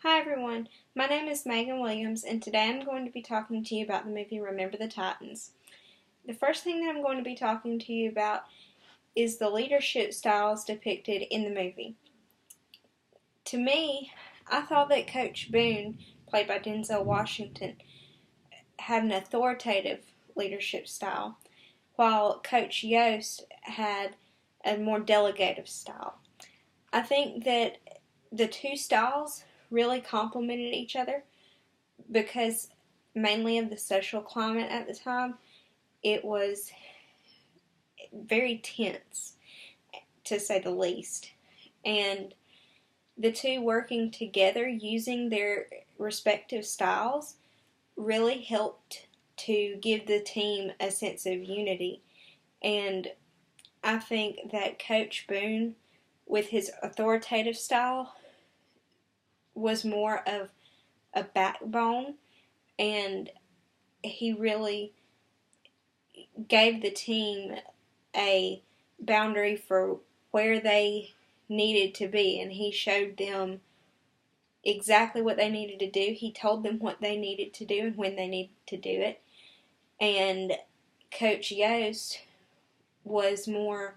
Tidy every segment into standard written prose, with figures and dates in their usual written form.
Hi everyone, my name is Megan Williams and today I'm going to be talking to you about the movie Remember the Titans. The first thing that I'm going to be talking to you about is the leadership styles depicted in the movie. To me, I thought that Coach Boone, played by Denzel Washington, had an authoritative leadership style, while Coach Yost had a more delegative style. I think that the two styles really complemented each other because mainly of the social climate at the time. It was very tense, to say the least. And the two working together using their respective styles really helped to give the team a sense of unity. And I think that Coach Boone, with his authoritative style, was more of a backbone, and he really gave the team a boundary for where they needed to be, and he showed them exactly what they needed to do. He told them what they needed to do and when they needed to do it. And Coach Yost was more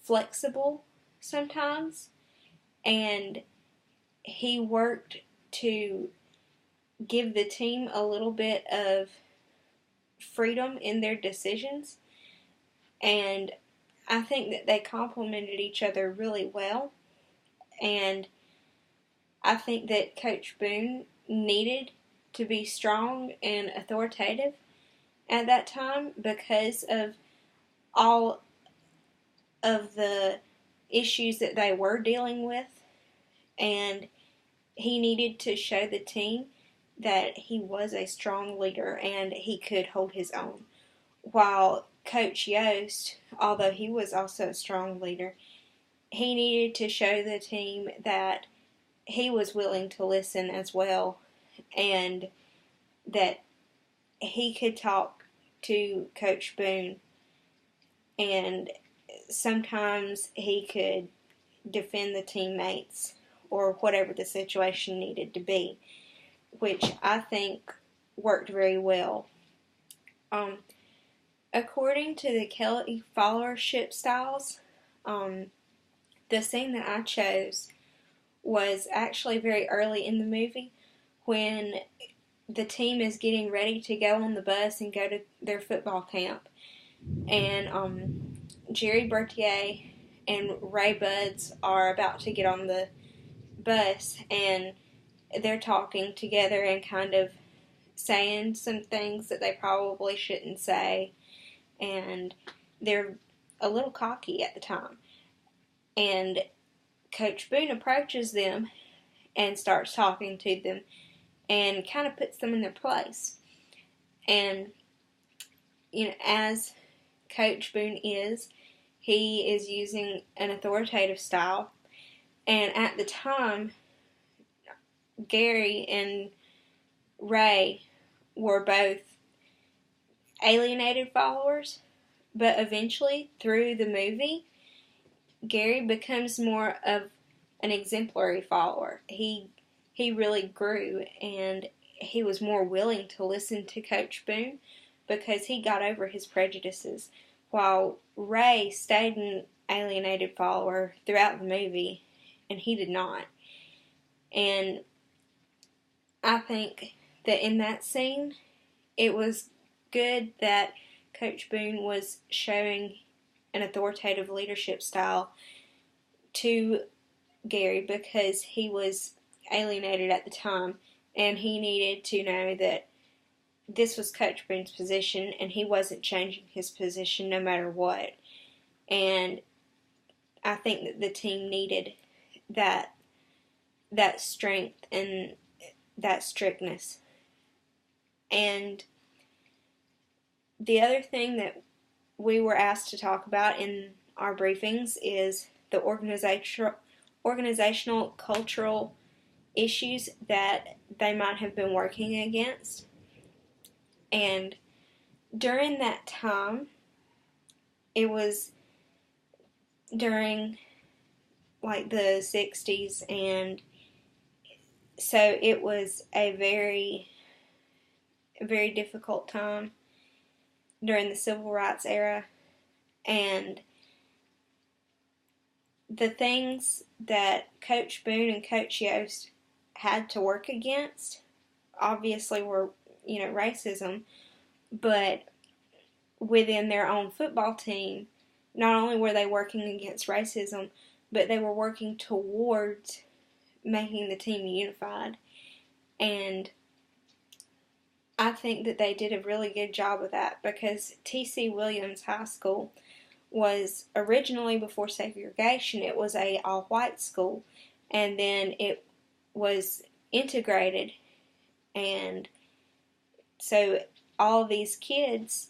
flexible sometimes, and he worked to give the team a little bit of freedom in their decisions, and I think that they complemented each other really well. And I think that Coach Boone needed to be strong and authoritative at that time because of all of the issues that they were dealing with, and he needed to show the team that he was a strong leader and he could hold his own. While Coach Yost, although he was also a strong leader, he needed to show the team that he was willing to listen as well, and that he could talk to Coach Boone, and sometimes he could defend the teammates or whatever the situation needed to be, which I think worked very well. According to the Kelly followership styles, the scene that I chose was actually very early in the movie when the team is getting ready to go on the bus and go to their football camp. And Jerry Berthier and Ray Buds are about to get on the bus, and they're talking together and kind of saying some things that they probably shouldn't say, and they're a little cocky at the time. And Coach Boone approaches them and starts talking to them and kind of puts them in their place. And, as Coach Boone is, he is using an authoritative style. And at the time, Gary and Ray were both alienated followers, but eventually, through the movie, Gary becomes more of an exemplary follower. He really grew, and he was more willing to listen to Coach Boone because he got over his prejudices, while Ray stayed an alienated follower throughout the movie, and he did not. And I think that in that scene, it was good that Coach Boone was showing an authoritative leadership style to Gary because he was alienated at the time, and he needed to know that this was Coach Boone's position and he wasn't changing his position no matter what. And I think that the team needed that strength and that strictness. And the other thing that we were asked to talk about in our briefings is the organizational cultural issues that they might have been working against. And during that time, it was during like the 60s, and So it was a very difficult time during the civil rights era, and the things that Coach Boone and Coach Yost had to work against obviously were, racism, but within their own football team, not only were they working against racism, but they were working towards making the team unified. And I think that they did a really good job of that, because T.C. Williams High School was originally, before segregation, it was a all-white school, and then it was integrated, and so all of these kids,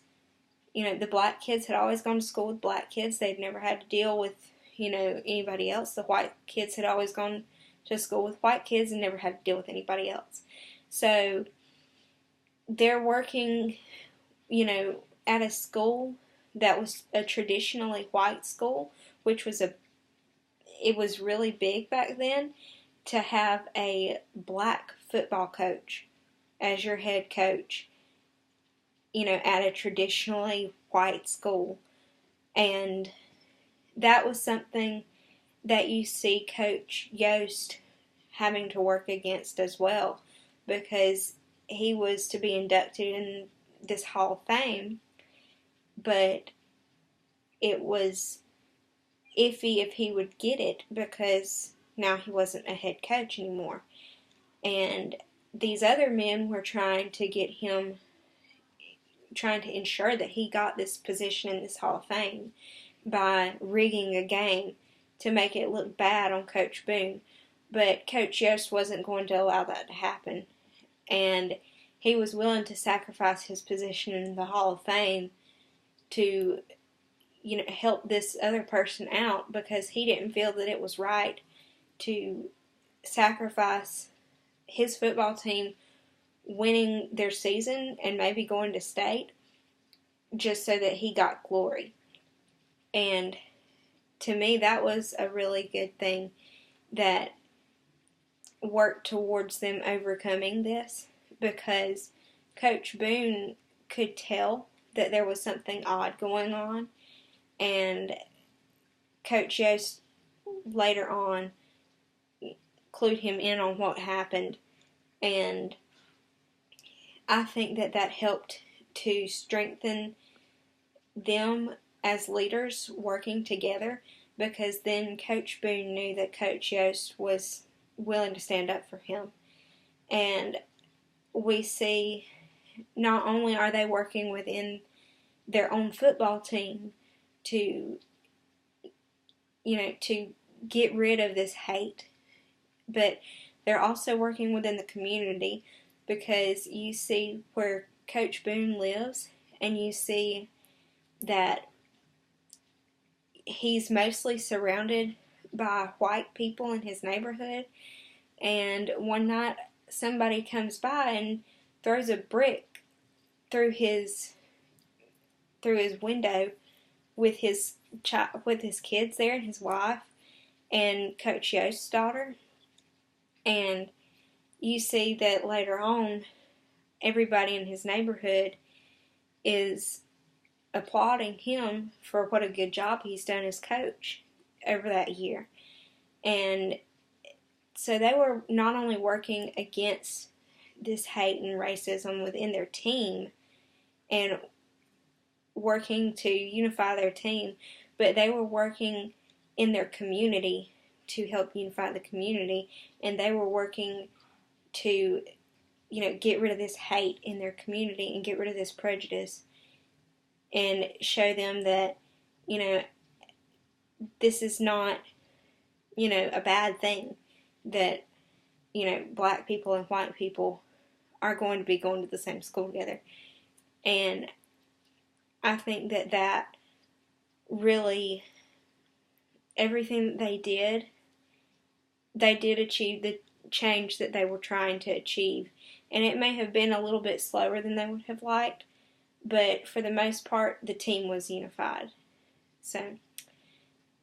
the black kids had always gone to school with black kids. They'd never had to deal with, anybody else. The white kids had always gone to school with white kids and never had to deal with anybody else. So they're working, at a school that was a traditionally white school, which was it was really big back then to have a black football coach as your head coach, at a traditionally white school. And that was something that you see Coach Yost having to work against as well, because he was to be inducted in this Hall of Fame, but it was iffy if he would get it, because now he wasn't a head coach anymore. And these other men were trying to ensure that he got this position in this Hall of Fame by rigging a game to make it look bad on Coach Boone. But Coach Yost wasn't going to allow that to happen. And he was willing to sacrifice his position in the Hall of Fame to, help this other person out, because he didn't feel that it was right to sacrifice his football team winning their season and maybe going to state just so that he got glory. And to me, that was a really good thing that worked towards them overcoming this, because Coach Boone could tell that there was something odd going on, and Coach Yost later on clued him in on what happened, and I think that helped to strengthen them as leaders working together, because then Coach Boone knew that Coach Yost was willing to stand up for him. And we see not only are they working within their own football team to get rid of this hate, but they're also working within the community, because you see where Coach Boone lives, and you see that he's mostly surrounded by white people in his neighborhood. And one night somebody comes by and throws a brick through his window with his kids there, and his wife and Coach Yost's daughter. And you see that later on everybody in his neighborhood is applauding him for what a good job he's done as coach over that year. And so they were not only working against this hate and racism within their team and working to unify their team, but they were working in their community to help unify the community, and they were working to, get rid of this hate in their community and get rid of this prejudice, and show them that, this is not, a bad thing, that, black people and white people are going to be going to the same school together. And I think that really, everything that they did achieve the change that they were trying to achieve. And it may have been a little bit slower than they would have liked, but for the most part, the team was unified. So,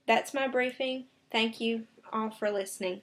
that's my briefing. Thank you all for listening.